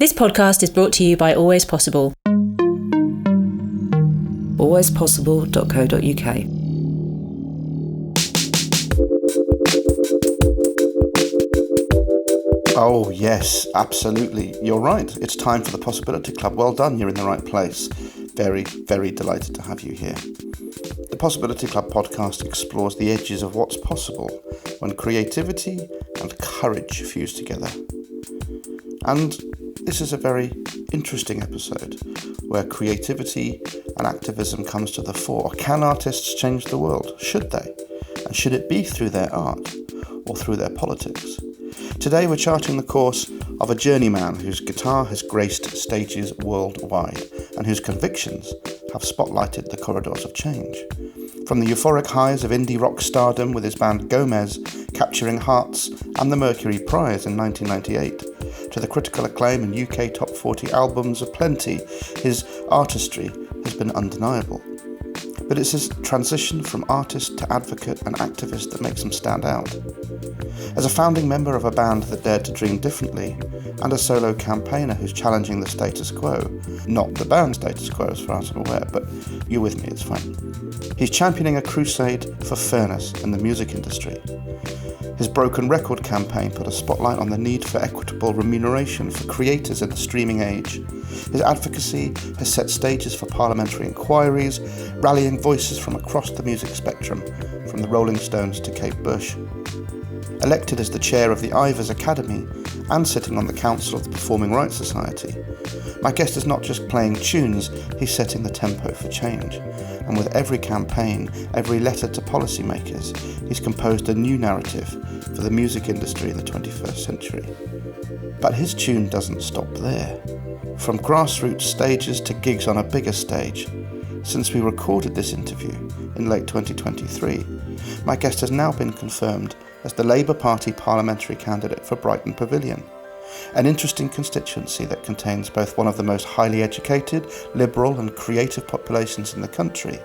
This podcast is brought to you by Always Possible. alwayspossible.co.uk. Oh yes, absolutely. You're right. It's time for the Possibility Club. Well done, you're in the right place. Very, very delighted to have you here. The Possibility Club podcast explores the edges of what's possible when creativity and courage fuse together. And this is a very interesting episode where creativity and activism comes to the fore. Can artists change the world? Should they? And should it be through their art or through their politics? Today we're charting the course of a journeyman whose guitar has graced stages worldwide and whose convictions have spotlighted the corridors of change. From the euphoric highs of indie rock stardom with his band Gomez capturing hearts and the Mercury Prize in 1998, to the critical acclaim and UK top 40 albums of plenty, his artistry has been undeniable. But it's his transition from artist to advocate and activist that makes him stand out. As a founding member of a band that dared to dream differently, and a solo campaigner who's challenging the status quo, not the band status quo as far as I'm aware, but you're with me, it's fine. He's championing a crusade for fairness in the music industry. His Broken Record campaign put a spotlight on the need for equitable remuneration for creators in the streaming age. His advocacy has set stages for parliamentary inquiries, rallying voices from across the music spectrum, from the Rolling Stones to Kate Bush. Elected as the chair of the Ivors Academy and sitting on the council of the Performing Rights Society, my guest is not just playing tunes, he's setting the tempo for change. And with every campaign, every letter to policymakers, he's composed a new narrative for the music industry in the 21st century. But his tune doesn't stop there. From grassroots stages to gigs on a bigger stage, since we recorded this interview in late 2023, my guest has now been confirmed as the Labour Party parliamentary candidate for Brighton Pavilion, an interesting constituency that contains both one of the most highly educated, liberal and creative populations in the country,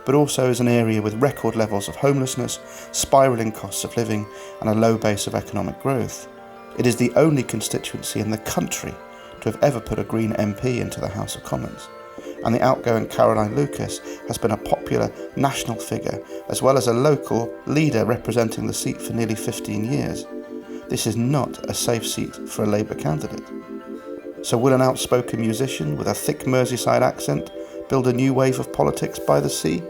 but also is an area with record levels of homelessness, spiralling costs of living and a low base of economic growth. It is the only constituency in the country to have ever put a Green MP into the House of Commons, and the outgoing Caroline Lucas has been a popular national figure as well as a local leader representing the seat for nearly 15 years. This is not a safe seat for a Labour candidate. So will an outspoken musician with a thick Merseyside accent build a new wave of politics by the sea?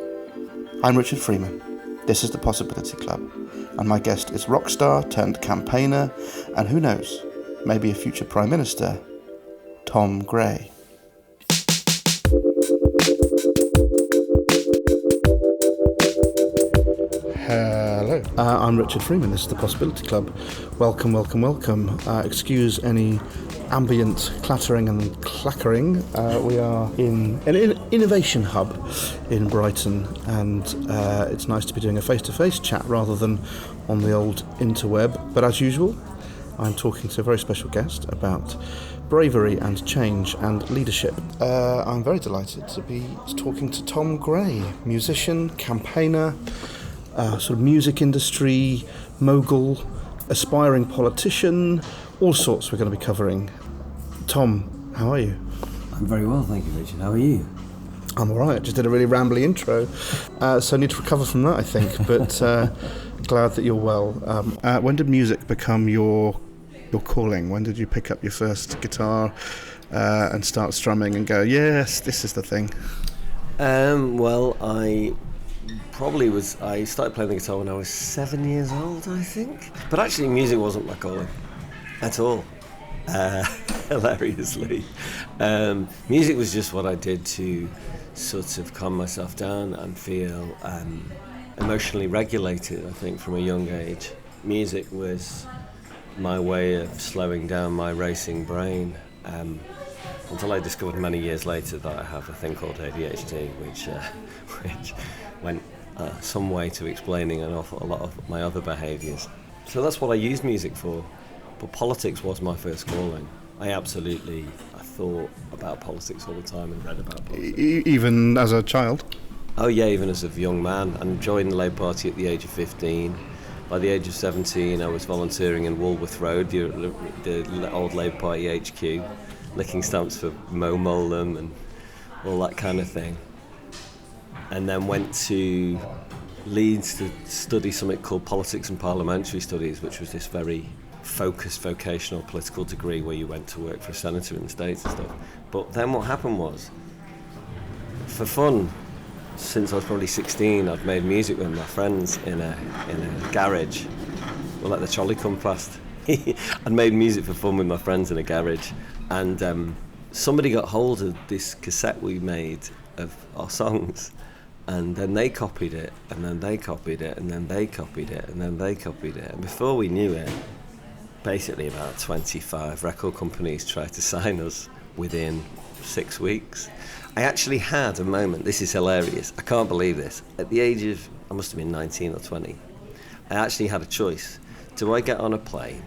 I'm Richard Freeman. This is the Possibility Club, and my guest is rockstar turned campaigner, and who knows, maybe a future Prime Minister, Tom Gray. Hello, I'm Richard Freeman. This is the Possibility Club. Welcome, welcome, welcome. Excuse any ambient clattering and clackering. We are in an innovation hub in Brighton, and it's nice to be doing a face-to-face chat rather than on the old interweb. But as usual, I'm talking to a very special guest about bravery and change and leadership. I'm very delighted to be talking to Tom Gray, musician, campaigner, sort of music industry mogul, aspiring politician, all sorts we're going to be covering. Tom, how are you? I'm very well, thank you, Richard. How are you? I'm all right. Just did a really rambly intro, so I need to recover from that, I think. But glad that you're well. When did music become your calling? When did you pick up your first guitar and start strumming and go, yes, this is the thing? Well, I started playing the guitar when I was 7 years old, I think. But actually, music wasn't my calling at all, hilariously. Music was just what I did to sort of calm myself down and feel emotionally regulated, I think, from a young age. Music was my way of slowing down my racing brain, until I discovered many years later that I have a thing called ADHD, which went some way to explaining an awful lot of my other behaviours. So that's what I used music for, but politics was my first calling. I thought about politics all the time and read about politics. Even as a child? Oh yeah, even as a young man, and joined the Labour Party at the age of 15. by the age of 17, I was volunteering in Woolworth Road, the old Labour Party HQ, licking stamps for Mo Molam and all that kind of thing. And then went to Leeds to study something called Politics and Parliamentary Studies, which was this very focused vocational political degree where you went to work for a senator in the States and stuff. But then what happened was, for fun, since I was probably 16, I'd made music with my friends in a garage. We'll let the trolley come past. I'd made music for fun with my friends in a garage, and somebody got hold of this cassette we made of our songs, and then they copied it, and then they copied it, and then they copied it, and then they copied it. And before we knew it, basically about 25 record companies tried to sign us within 6 weeks. I actually had a moment, this is hilarious, I can't believe this. At the age of, I must have been 19 or 20, I actually had a choice. Do I get on a plane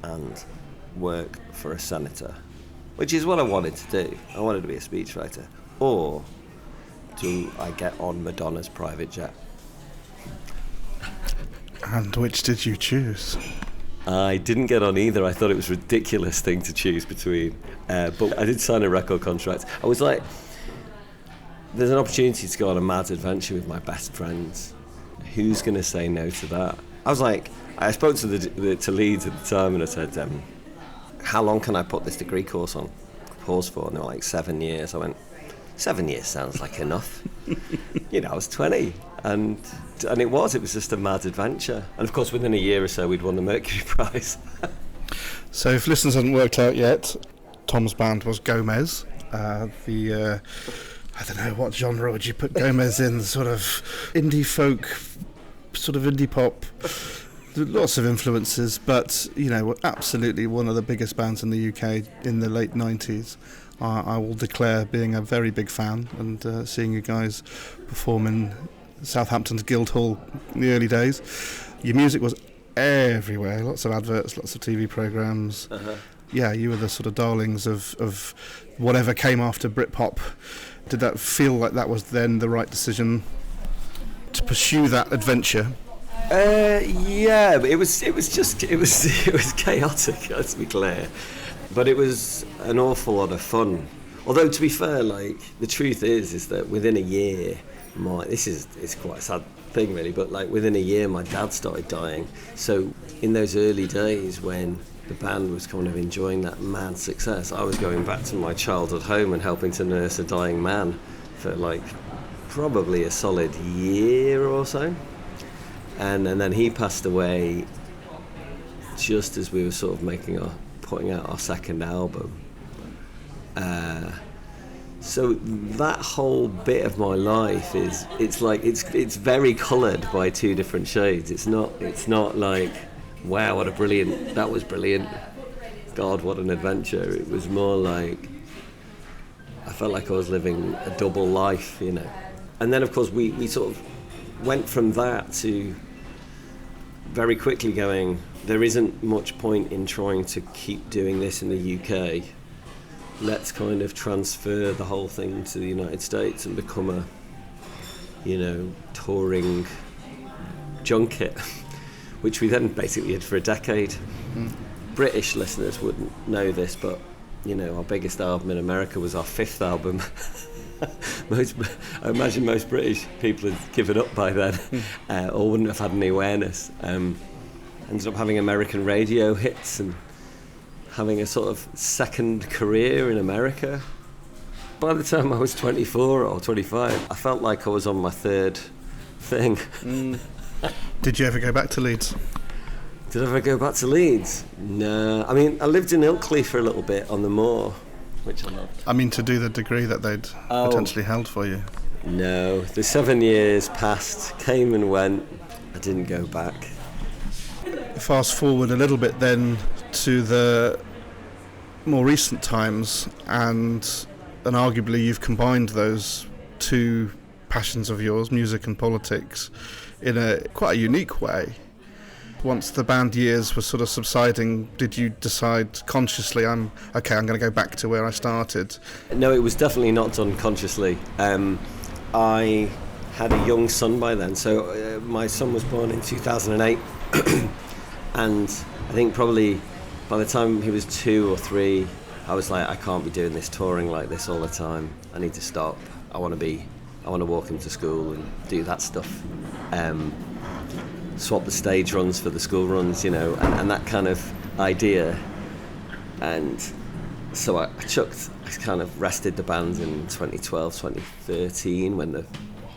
and work for a senator, which is what I wanted to do. I wanted to be a speechwriter. Or do I get on Madonna's private jet? And which did you choose? I didn't get on either. I thought it was a ridiculous thing to choose between. But I did sign a record contract. I was like, there's an opportunity to go on a mad adventure with my best friends. Who's going to say no to that? I was like, I spoke to to Leeds at the time and I said, how long can I put this degree course on pause for? And they were like, 7 years. I went, 7 years sounds like enough. I was 20. And it was just a mad adventure. And of course, within a year or so, we'd won the Mercury Prize. So if listeners hadn't worked out yet, Tom's band was Gomez. I don't know, what genre would you put Gomez in? Sort of indie folk, sort of indie pop. Lots of influences, but, absolutely one of the biggest bands in the UK in the late 90s. I will declare being a very big fan, and seeing you guys perform in Southampton's Guildhall in the early days. Your music was everywhere, lots of adverts, lots of TV programmes. Yeah, you were the sort of darlings of whatever came after Britpop. Did that feel like that was then the right decision to pursue that adventure? Yeah, but it was chaotic, let's be clear. But it was an awful lot of fun. Although, to be fair, the truth is that within a year, it's quite a sad thing really, but within a year my dad started dying. So in those early days when the band was kind of enjoying that mad success, I was going back to my childhood home and helping to nurse a dying man for probably a solid year or so. And then he passed away just as we were sort of putting out our second album. So that whole bit of my life it's very coloured by two different shades. It's not like, wow, that was brilliant. God, what an adventure. It was more like I felt like I was living a double life, And then of course we sort of went from that to very quickly going, there isn't much point in trying to keep doing this in the UK. Let's kind of transfer the whole thing to the United States and become a, touring junket, which we then basically did for a decade. British listeners wouldn't know this, but, our biggest album in America was our 5th album. I imagine most British people had given up by then, or wouldn't have had any awareness. Ended up having American radio hits and having a sort of second career in America. By the time I was 24 or 25, I felt like I was on my third thing. Did you ever go back to Leeds? Did I ever go back to Leeds? No. I mean, I lived in Ilkley for a little bit on the moor, which I loved. I mean, to do the degree that they'd potentially held for you. No. The 7 years passed, came and went. I didn't go back. Fast forward a little bit then to the more recent times, and arguably you've combined those two passions of yours, music and politics, in a quite a unique way. Once the band years were sort of subsiding, did you decide consciously, I'm going to go back to where I started? No, it was definitely not done consciously. I had a young son by then. So my son was born in 2008, and I think probably by the time he was 2 or 3, I was like, I can't be doing this touring like this all the time. I need to stop. I want to walk into school and do that stuff. Swap the stage runs for the school runs, you know, and that kind of idea. And so I kind of rested the band in 2012, 2013, when the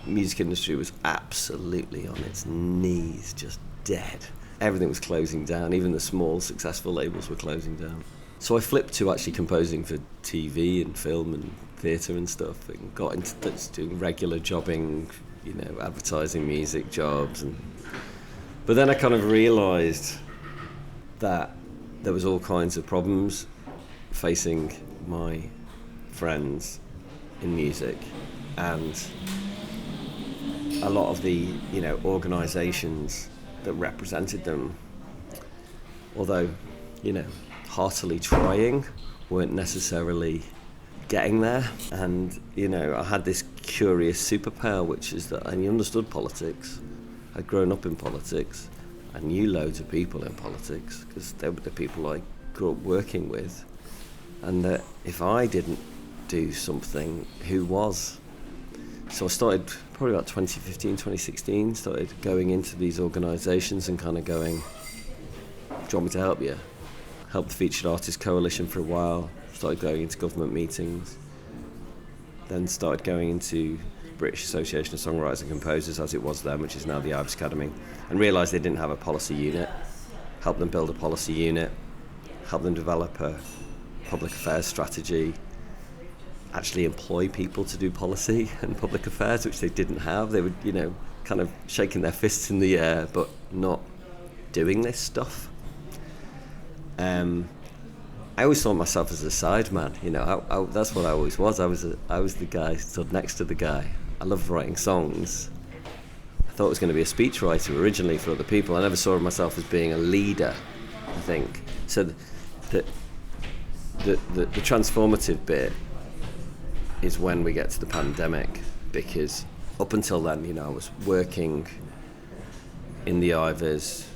music industry was absolutely on its knees, just dead. Everything was closing down. Even the small, successful labels were closing down. So I flipped to actually composing for TV and film and theatre and stuff, and got into doing regular jobbing, you know, advertising, music jobs. But then I kind of realised that there was all kinds of problems facing my friends in music, and a lot of the, you know, organisations that represented them, although, you know, heartily trying, weren't necessarily getting there. And, you know, I had this curious superpower, which is that I understood politics. I'd grown up in politics. I knew loads of people in politics because they were the people I grew up working with. And that if I didn't do something, who was? So I started probably about 2015, 2016, started going into these organisations and kind of going, do you want me to help you? Helped the Featured Artists Coalition for a while, started going into government meetings, then started going into British Association of Songwriters and Composers, as it was then, which is now the Ivors Academy, and realised they didn't have a policy unit. Helped them build a policy unit, helped them develop a public affairs strategy, actually employ people to do policy and public affairs, which they didn't have. They were, you know, kind of shaking their fists in the air, but not doing this stuff. I always saw myself as a side man, you know. I that's what I always was. I was the guy who stood next to the guy. I loved writing songs. I thought I was going to be a speechwriter originally for other people. I never saw myself as being a leader, I think. So the transformative bit is when we get to the pandemic, because up until then, you know, I was working in the Ivors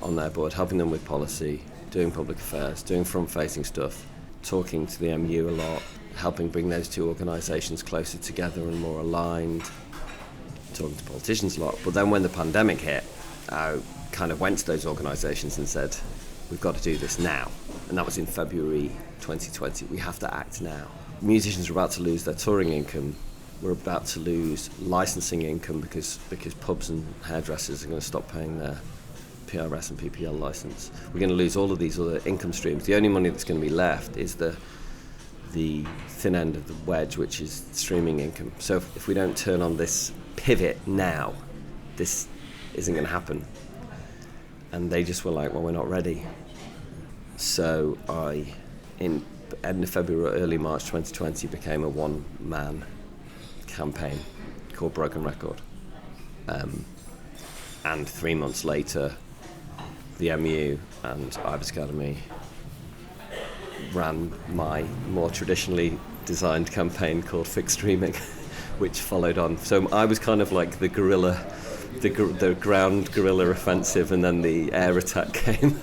on their board, helping them with policy, doing public affairs, doing front-facing stuff, talking to the MU a lot, helping bring those two organisations closer together and more aligned, talking to politicians a lot. But then when the pandemic hit, I kind of went to those organisations and said, we've got to do this now. And that was in February 2020. We have to act now. Musicians are about to lose their touring income. We're about to lose licensing income because pubs and hairdressers are going to stop paying their PRS and PPL license. We're going to lose all of these other income streams. The only money that's going to be left is the thin end of the wedge, which is streaming income. So if we don't turn on this pivot now, this isn't going to happen. And they just were like, well, we're not ready. So I, in end of February, early March 2020, became a one-man campaign called Broken Record. And 3 months later, the MU and Ivors Academy ran my more traditionally designed campaign called Fixed Streaming, which followed on. So I was kind of like the guerrilla, the ground guerrilla offensive, and then the air attack came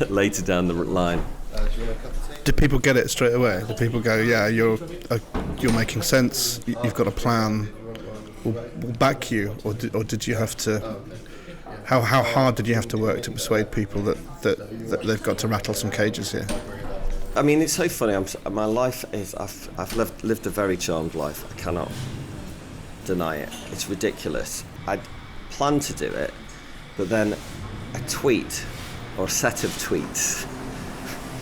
later down the line. Did people get it straight away? Did people go, yeah, you're making sense, you've got a plan, we'll back you, or did you have to? How hard did you have to work to persuade people that they've got to rattle some cages here? I mean, it's so funny. My life is I've lived a very charmed life. I cannot deny it. It's ridiculous. I planned to do it, but then a tweet or a set of tweets.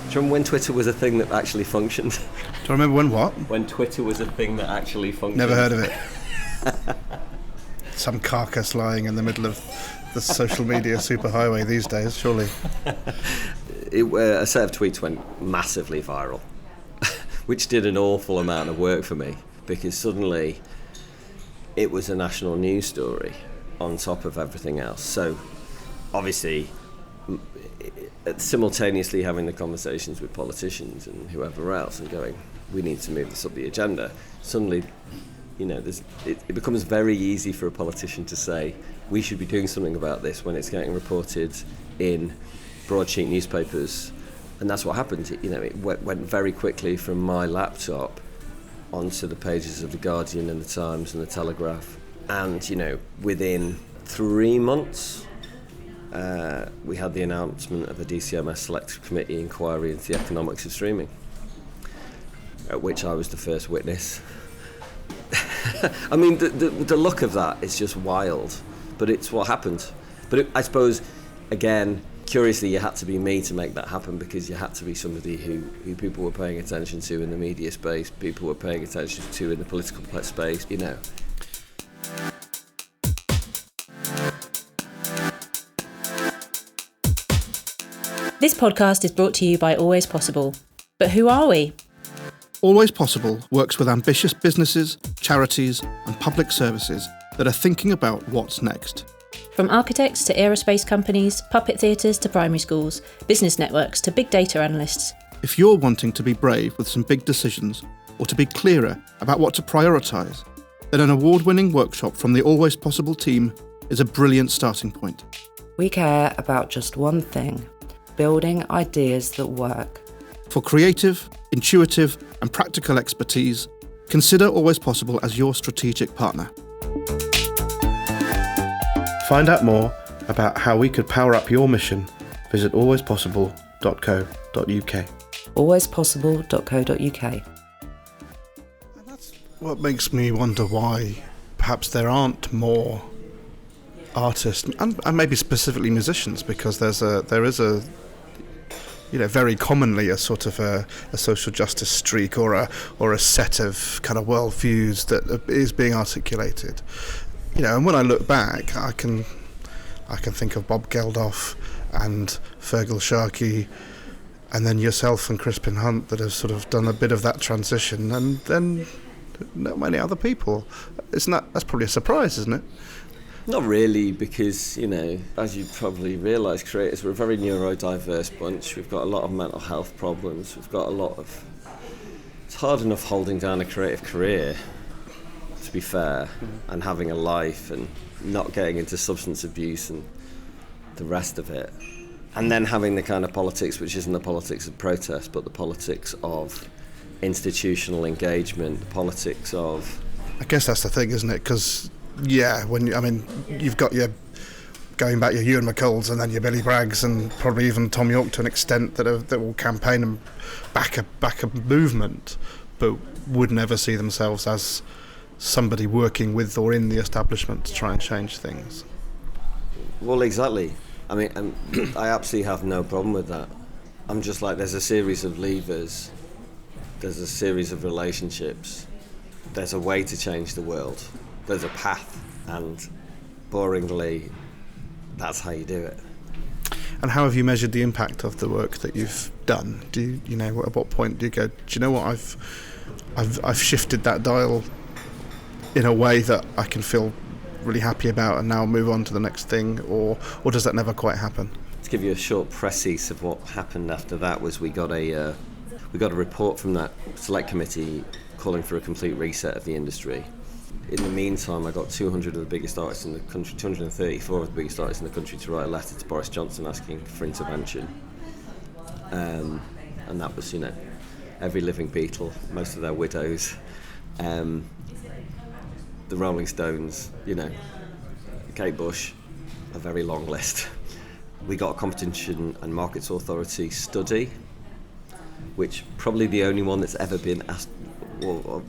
Do you remember when Twitter was a thing that actually functioned? Do you remember when what? When Twitter was a thing that actually functioned. Never heard of it. Some carcass lying in the middle of the social media superhighway these days, surely. A set of tweets went massively viral, which did an awful amount of work for me, because suddenly it was a national news story on top of everything else. So obviously, simultaneously having the conversations with politicians and whoever else and going, we need to move this up the agenda. Suddenly, it becomes very easy for a politician to say we should be doing something about this when it's getting reported in broadsheet newspapers, and that's what happened. It went very quickly from my laptop onto the pages of the Guardian and the Times and the Telegraph, and within 3 months we had the announcement of a DCMS Select Committee inquiry into the economics of streaming, at which I was the first witness. I mean, the look of that is just wild, but it's what happened. But I suppose, again, curiously, you had to be me to make that happen, because you had to be somebody who people were paying attention to in the media space, people were paying attention to in the political space, This podcast is brought to you by Always Possible. But who are we? Always Possible works with ambitious businesses, charities and public services that are thinking about what's next. From architects to aerospace companies, puppet theatres to primary schools, business networks to big data analysts. If you're wanting to be brave with some big decisions, or to be clearer about what to prioritise, then an award-winning workshop from the Always Possible team is a brilliant starting point. We care about just one thing: building ideas that work. For creative, intuitive and practical expertise, consider Always Possible as your strategic partner. Find out more about how we could power up your mission. Visit alwayspossible.co.uk. alwayspossible.co.uk. And that's what makes me wonder why perhaps there aren't more artists, and maybe specifically musicians, because there is a very commonly a sort of a social justice streak or a set of kind of worldviews that is being articulated. And when I look back, I can think of Bob Geldof and Fergal Sharkey, and then yourself and Crispin Hunt, that have sort of done a bit of that transition, and then not many other people. That's probably a surprise, isn't it? Not really, because, as you probably realise, creators, we're a very neurodiverse bunch. We've got a lot of mental health problems. We've got it's hard enough holding down a creative career, to be fair, and having a life and not getting into substance abuse and the rest of it. And then having the kind of politics, which isn't the politics of protest, but the politics of institutional engagement, the politics of... I guess that's the thing, isn't it? Because... you've got your Ewan McCulls and then your Billy Braggs and probably even Tom York to an extent that will campaign and back a movement, but would never see themselves as somebody working with or in the establishment to try and change things. Well, exactly. I mean, I absolutely have no problem with that. I'm just like, there's a series of levers, there's a series of relationships, there's a way to change the world. There's a path, and boringly, that's how you do it. And how have you measured the impact of the work that you've done? Do you know, at what point do you go, do you know what, I've shifted that dial in a way that I can feel really happy about and now move on to the next thing, or does that never quite happen? To give you a short précis of what happened after that, was we got a report from that select committee calling for a complete reset of the industry. In the meantime, I got 200 of the biggest artists in the country, 234 of the biggest artists in the country, to write a letter to Boris Johnson asking for intervention. And that was, every living Beatle, most of their widows, the Rolling Stones, Kate Bush, a very long list. We got a Competition and Markets Authority study, which probably the only one that's ever been asked, well,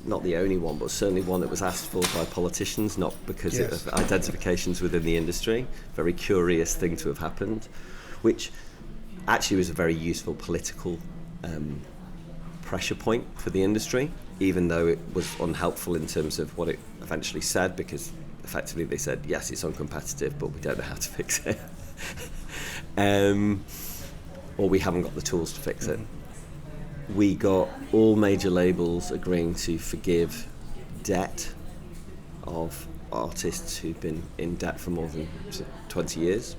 not the only one, but certainly one that was asked for by politicians, not because of identifications within the industry. Very curious thing to have happened, which actually was a very useful political pressure point for the industry, even though it was unhelpful in terms of what it eventually said, because effectively they said, yes, it's uncompetitive, but we don't know how to fix it. Or we haven't got the tools to fix it. We got all major labels agreeing to forgive debt of artists who've been in debt for more than 20 years,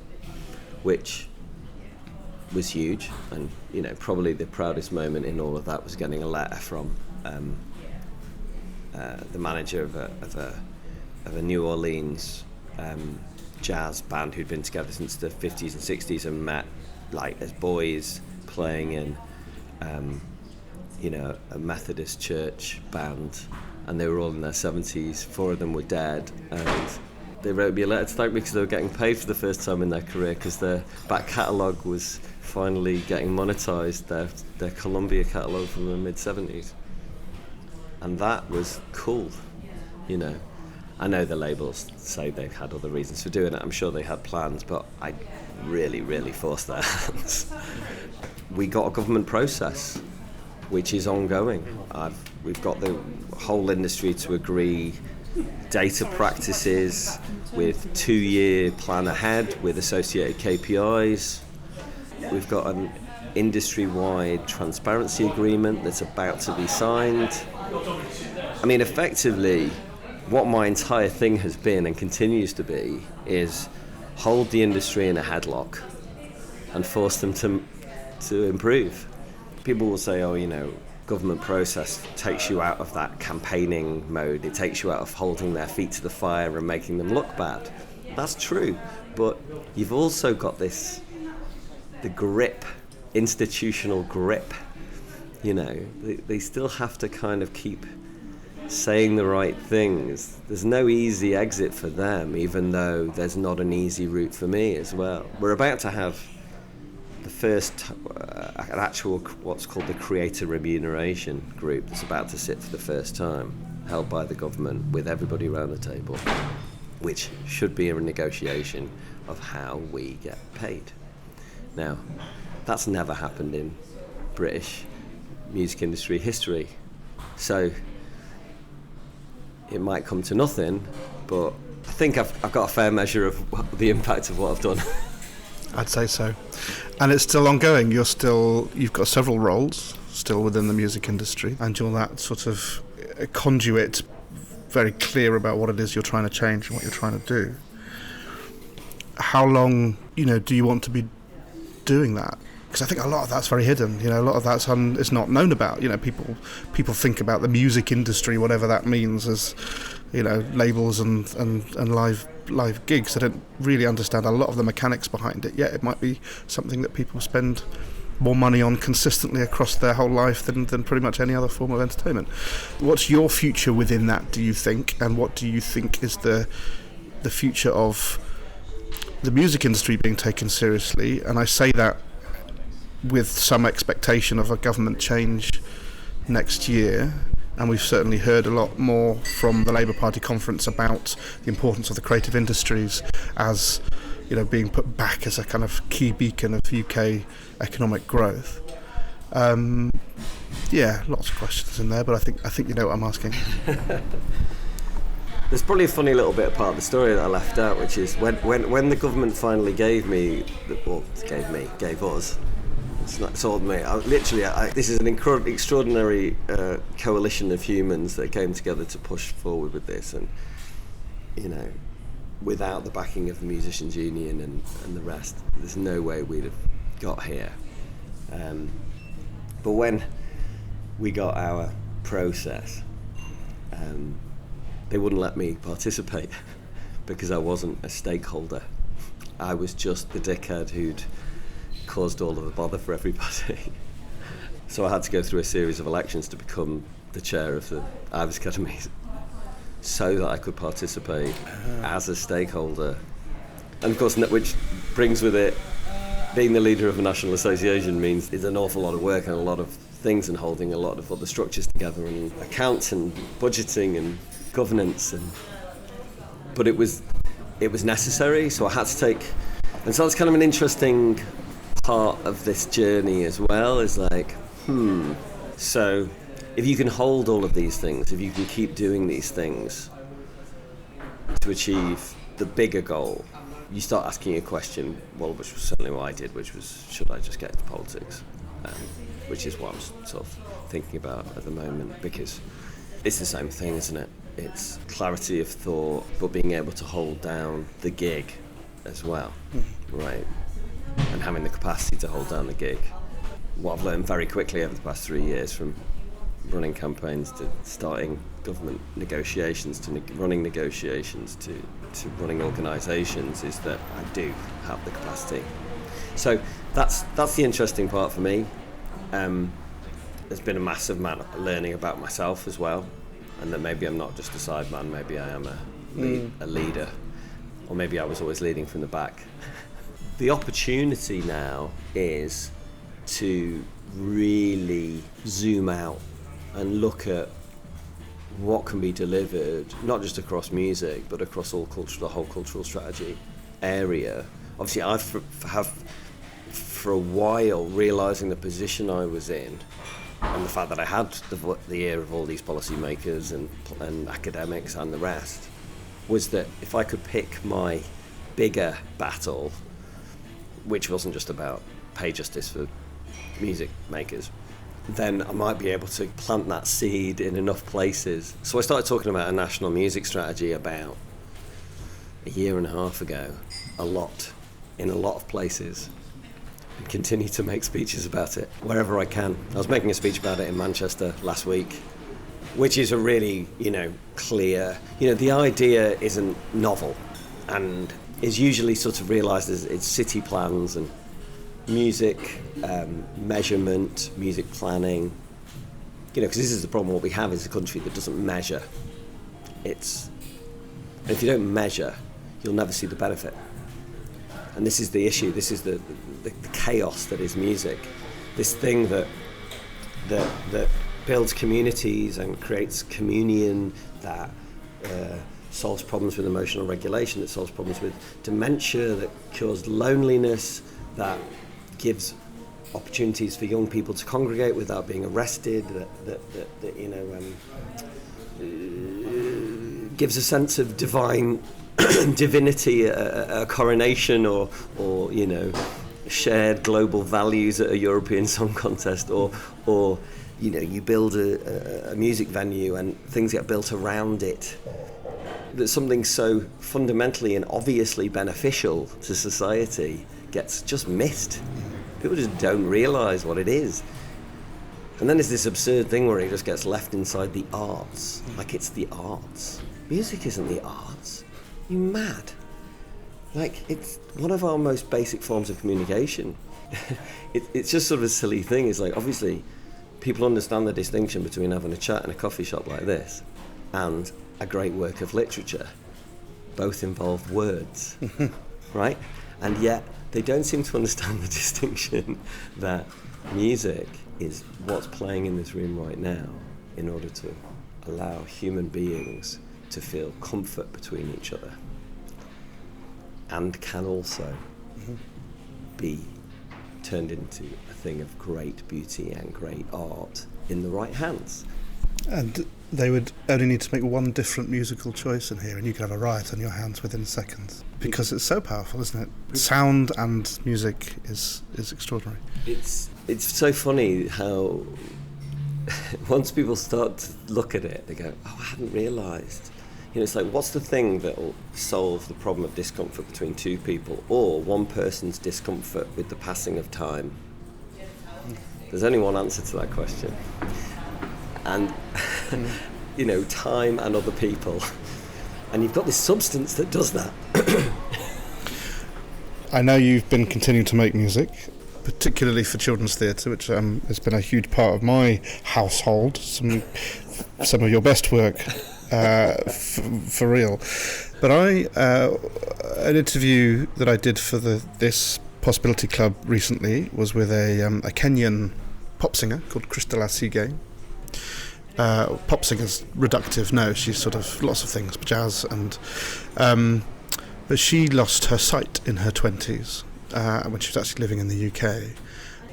which was huge. And probably the proudest moment in all of that was getting a letter from the manager of a New Orleans jazz band who'd been together since the 50s and 60s and met like as boys playing in a Methodist church band, and they were all in their 70s. 4 of them were dead, and they wrote me a letter to thank me because they were getting paid for the first time in their career because their back catalogue was finally getting monetised, their Columbia catalogue from the mid-70s. And that was cool, you know. I know the labels say they've had other reasons for doing it. I'm sure they had plans, but I really, really forced their hands. We got a government process, which is ongoing. We've got the whole industry to agree data practices with 2-year plan ahead with associated KPIs. We've got an industry-wide transparency agreement that's about to be signed. I mean, effectively, what my entire thing has been and continues to be is hold the industry in a headlock and force them to improve. People will say, government process takes you out of that campaigning mode. It takes you out of holding their feet to the fire and making them look bad. That's true, but you've also got the grip, institutional grip. They still have to kind of keep saying the right things. There's no easy exit for them, even though there's not an easy route for me as well. We're about to have the first an actual what's called the creator remuneration group that's about to sit for the first time, held by the government with everybody around the table, which should be a negotiation of how we get paid. Now, that's never happened in British music industry history, so it might come to nothing, but I think I've got a fair measure of the impact of what I've done. I'd say so. And it's still ongoing. You've got several roles still within the music industry, and you're that sort of conduit, very clear about what it is you're trying to change and what you're trying to do. How long, do you want to be doing that? Because I think a lot of that's very hidden. A lot of that's it's not known about. People think about the music industry, whatever that means, as labels and live gigs. They don't really understand a lot of the mechanics behind it. Yet it might be something that people spend more money on consistently across their whole life than pretty much any other form of entertainment. What's your future within that, do you think? And what do you think is the future of the music industry being taken seriously? And I say that with some expectation of a government change next year, and we've certainly heard a lot more from the Labour Party conference about the importance of the creative industries as being put back as a kind of key beacon of UK economic growth. Lots of questions in there, but I think you know what I'm asking. There's probably a funny little bit part of the story that I left out, which is when the government finally gave us. It's not told me. This is an extraordinary coalition of humans that came together to push forward with this, and without the backing of the musicians' union and the rest, there's no way we'd have got here. But when we got our process, they wouldn't let me participate because I wasn't a stakeholder. I was just the dickhead who'd caused all of the bother for everybody. So I had to go through a series of elections to become the chair of the Ivors Academy so that I could participate as a stakeholder. And of course, which brings with it, being the leader of a national association means it's an awful lot of work and a lot of things, and holding a lot of other structures together, and accounts and budgeting and governance. But it was necessary, so I had to take. And so that's kind of an interesting part of this journey as well, is so if you can hold all of these things, if you can keep doing these things to achieve the bigger goal, you start asking a question, which was certainly what I did, which was, should I just get into politics? Which is what I'm sort of thinking about at the moment, because it's the same thing, isn't it? It's clarity of thought, but being able to hold down the gig as well, right? And having the capacity to hold down the gig. What I've learned very quickly over the past 3 years from running campaigns to starting government negotiations to running negotiations to running organisations, is that I do have the capacity. So that's the interesting part for me. There's been a massive amount of learning about myself as well, and that maybe I'm not just a sideman, maybe I am a leader, or maybe I was always leading from the back. The opportunity now is to really zoom out and look at what can be delivered, not just across music, but across the whole cultural strategy area. Obviously, I have for a while, realising the position I was in, and the fact that I had the ear of all these policymakers and academics and the rest, was that if I could pick my bigger battle, which wasn't just about pay justice for music makers, then I might be able to plant that seed in enough places. So I started talking about a national music strategy about a year and a half ago, in a lot of places, and continue to make speeches about it wherever I can. I was making a speech about it in Manchester last week, which is a really, clear, the idea isn't novel and is usually sort of realised as it's city plans and music measurement, music planning, because this is the problem. What we have is a country that doesn't measure. And if you don't measure, you'll never see the benefit. And this is the issue. This is the chaos that is music. This thing that builds communities and creates communion, that solves problems with emotional regulation, that solves problems with dementia, that cures loneliness, that gives opportunities for young people to congregate without being arrested, that gives a sense of divine divinity, a coronation, or shared global values at a European Song Contest, or you build a music venue and things get built around it. That something so fundamentally and obviously beneficial to society gets just missed. People just don't realise what it is. And then there's this absurd thing where it just gets left inside the arts, like it's the arts. Music isn't the arts. You mad? Like, it's one of our most basic forms of communication. It's just sort of a silly thing. It's like, obviously, people understand the distinction between having a chat in a coffee shop like this and a great work of literature. Both involve words, right? And yet, they don't seem to understand the distinction that music is what's playing in this room right now in order to allow human beings to feel comfort between each other, and can also be turned into a thing of great beauty and great art in the right hands. And they would only need to make one different musical choice in here and you could have a riot on your hands within seconds, because it's so powerful, isn't it? Sound and music is extraordinary. It's so funny how once people start to look at it, they go, oh, I hadn't realised. It's like, what's the thing that will solve the problem of discomfort between two people, or one person's discomfort with the passing of time? There's only one answer to that question. And, time and other people. And you've got this substance that does that. I know you've been continuing to make music, particularly for children's theatre, which has been a huge part of my household. Some of your best work. For real. But an interview that I did for this Possibility Club recently was with a Kenyan pop singer called Crystal Asige. Pop singer's reductive, no, she's sort of lots of things, jazz, and but she lost her sight in her 20s when she was actually living in the UK.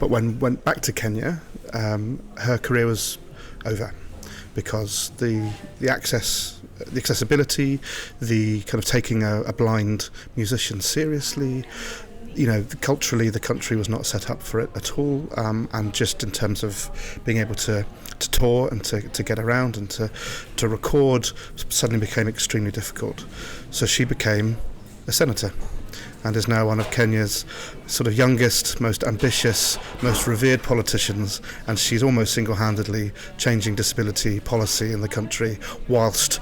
But when went back to Kenya, her career was over, because the accessibility, the kind of taking a blind musician seriously, culturally the country was not set up for it at all, and just in terms of being able to tour and to get around and to record suddenly became extremely difficult. So she became a senator, and is now one of Kenya's sort of youngest, most ambitious, most revered politicians, and she's almost single-handedly changing disability policy in the country whilst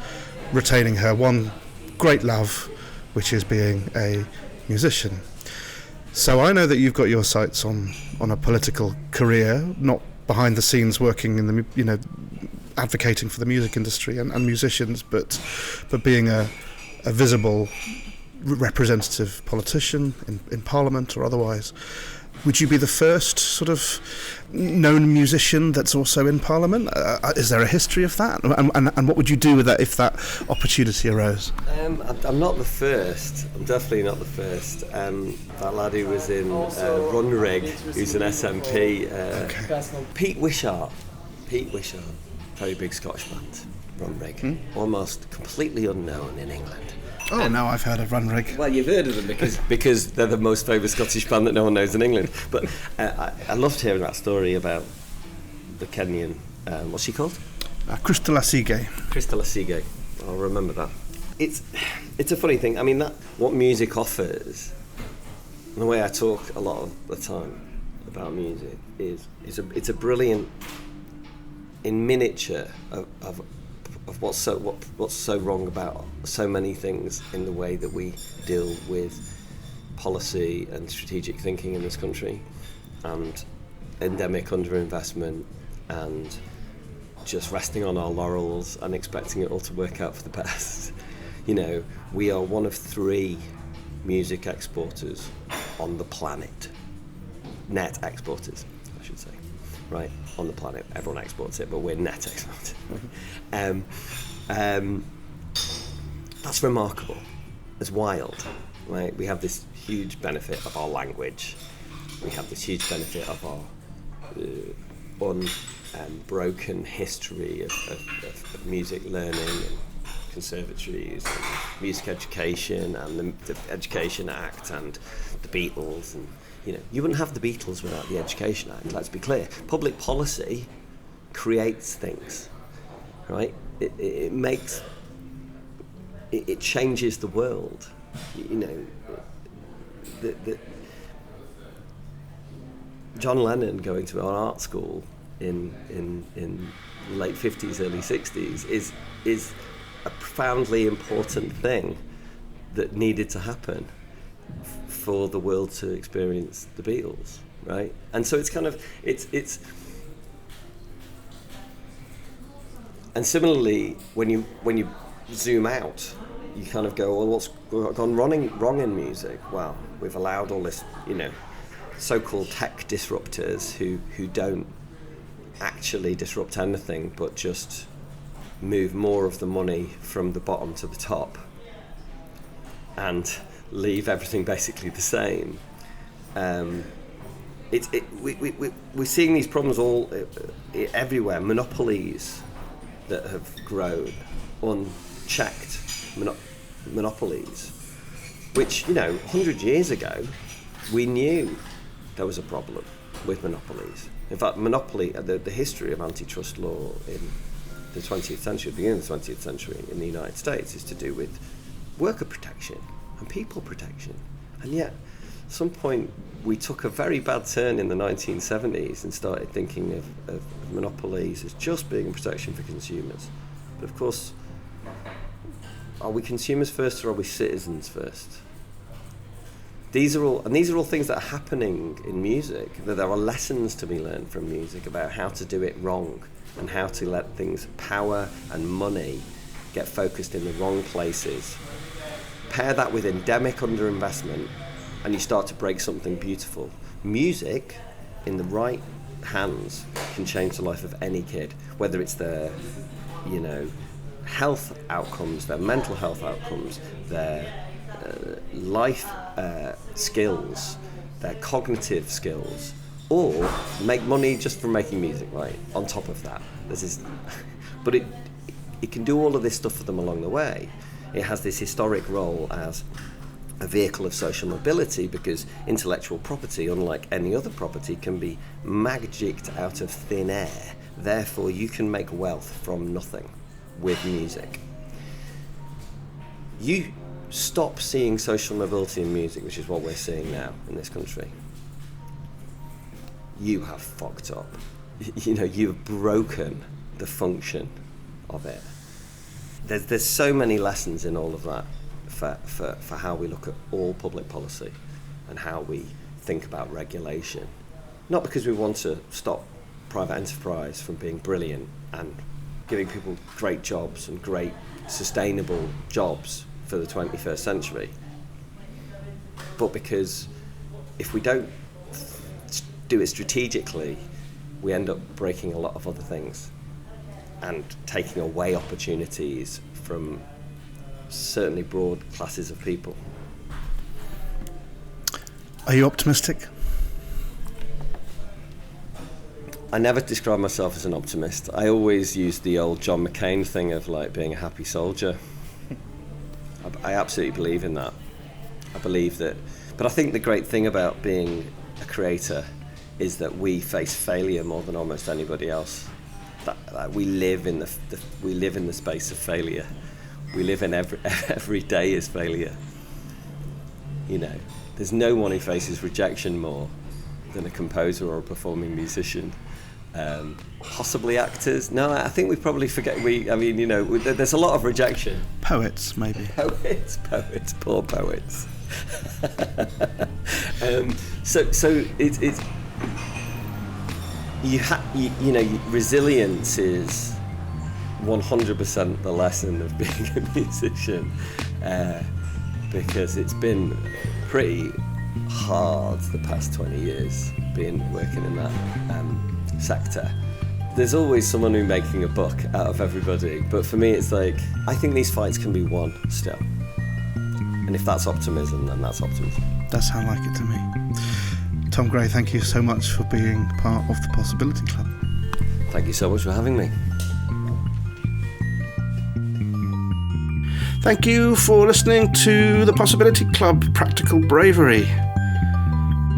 retaining her one great love, which is being a musician. So I know that you've got your sights on a political career, not behind the scenes working in the, advocating for the music industry and musicians, but being a visible representative politician in Parliament or otherwise. Would you be the first sort of known musician that's also in Parliament? Is there a history of that? And what would you do with that if that opportunity arose? I'm not the first. I'm definitely not the first. That lad who was in Runrig, who's an SMP, Pete Wishart, very big Scottish band, Runrig, almost completely unknown in England. Oh, no, I've heard of Runrig. Well, you've heard of them because they're the most famous Scottish band that no one knows in England. But I loved hearing that story about the Kenyan, what's she called? Crystal Asige. Crystal Asige. I'll remember that. It's a funny thing. I mean, that what music offers, and the way I talk a lot of the time about music is it's a brilliant, in miniature of what's so wrong about so many things in the way that we deal with policy and strategic thinking in this country, and endemic underinvestment, and just resting on our laurels and expecting it all to work out for the best. We are one of 3 music exporters on the planet. Net exporters, I should say. Right, on the planet. Everyone exports it, but we're net exporters. That's remarkable. It's wild. Right? We have this huge benefit of our language. We have this huge benefit of our unbroken history of music learning and conservatories and music education and the Education Act and the Beatles. And you wouldn't have the Beatles without the Education Act, let's be clear. Public policy creates things, right? It changes the world. John Lennon going to an art school in late 50s, early 60s is a profoundly important thing that needed to happen for the world to experience the Beatles, right? And so it's kind of it's and similarly when you zoom out, you kind of go, well, what's gone wrong in music? Well, we've allowed all this, so-called tech disruptors who don't actually disrupt anything but just move more of the money from the bottom to the top and leave everything basically the same. We're seeing these problems all everywhere. Monopolies that have grown, unchecked monopolies, which 100 years ago we knew there was a problem with monopolies. In fact, the history of antitrust law in the 20th century, beginning of the 20th century in the United States, is to do with worker protection and people protection. And yet, at some point, we took a very bad turn in the 1970s and started thinking of monopolies as just being a protection for consumers. But of course, are we consumers first or are we citizens first? These are all things that are happening in music, that there are lessons to be learned from music about how to do it wrong and how to let things, power and money, get focused in the wrong places. Pair that with endemic underinvestment and you start to break something beautiful. Music, in the right hands, can change the life of any kid, whether it's their, health outcomes, their mental health outcomes, their life skills, their cognitive skills, or make money just from making music, right? On top of that, but it can do all of this stuff for them along the way. It has this historic role as a vehicle of social mobility because intellectual property, unlike any other property, can be magicked out of thin air. Therefore, you can make wealth from nothing with music. You stop seeing social mobility in music, which is what we're seeing now in this country, you have fucked up. You know, you've broken the function of it. There's so many lessons in all of that for how we look at all public policy and how we think about regulation. Not because we want to stop private enterprise from being brilliant and giving people great jobs and great sustainable jobs for the 21st century, but because if we don't do it strategically, we end up breaking a lot of other things and taking away opportunities from certainly broad classes of people. Are you optimistic? I never describe myself as an optimist. I always use the old John McCain thing of like being a happy soldier. I absolutely believe in that. I believe that, but I think the great thing about being a creator is that we face failure more than almost anybody else. That we live in the space of failure. We live in every day is failure. You know, there's no one who faces rejection more than a composer or a performing musician. Possibly actors. No, I think we probably forget. There's a lot of rejection. Poets, maybe. Poets, poor poets. So it's resilience is 100% the lesson of being a musician, because it's been pretty hard the past 20 years working in that sector. There's always someone who's making a buck out of everybody, but for me it's like, I think these fights can be won still, and if that's optimism, then that's optimism. That sounds like it to me. Tom Gray, thank you so much for being part of the Possibility Club. Thank you so much for having me. Thank you for listening to the Possibility Club Practical Bravery.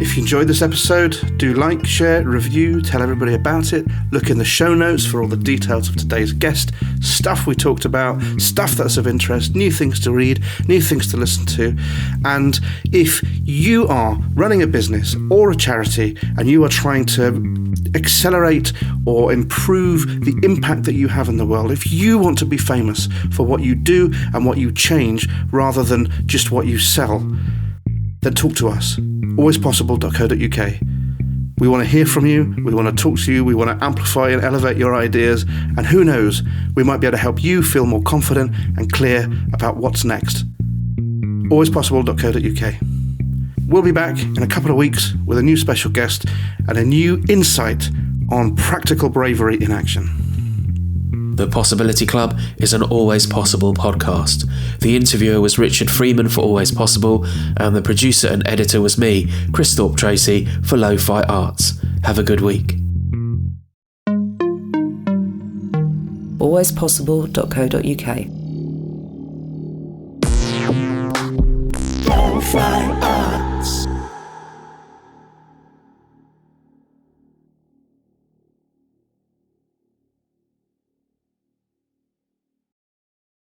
If you enjoyed this episode, do like, share, review, tell everybody about it. Look in the show notes for all the details of today's guest, stuff we talked about, stuff that's of interest, new things to read, new things to listen to. And if you are running a business or a charity and you are trying to accelerate or improve the impact that you have in the world, if you want to be famous for what you do and what you change rather than just what you sell, then talk to us. alwayspossible.co.uk. We want to hear from you, we want to talk to you, we want to amplify and elevate your ideas, and who knows, we might be able to help you feel more confident and clear about what's next. alwayspossible.co.uk. We'll be back in a couple of weeks with a new special guest and a new insight on practical bravery in action. The Possibility Club is an Always Possible podcast. The interviewer was Richard Freeman for Always Possible, and the producer and editor was me, Chris Thorpe Tracy, for Lo-Fi Arts. Have a good week. alwayspossible.co.uk. Lo-Fi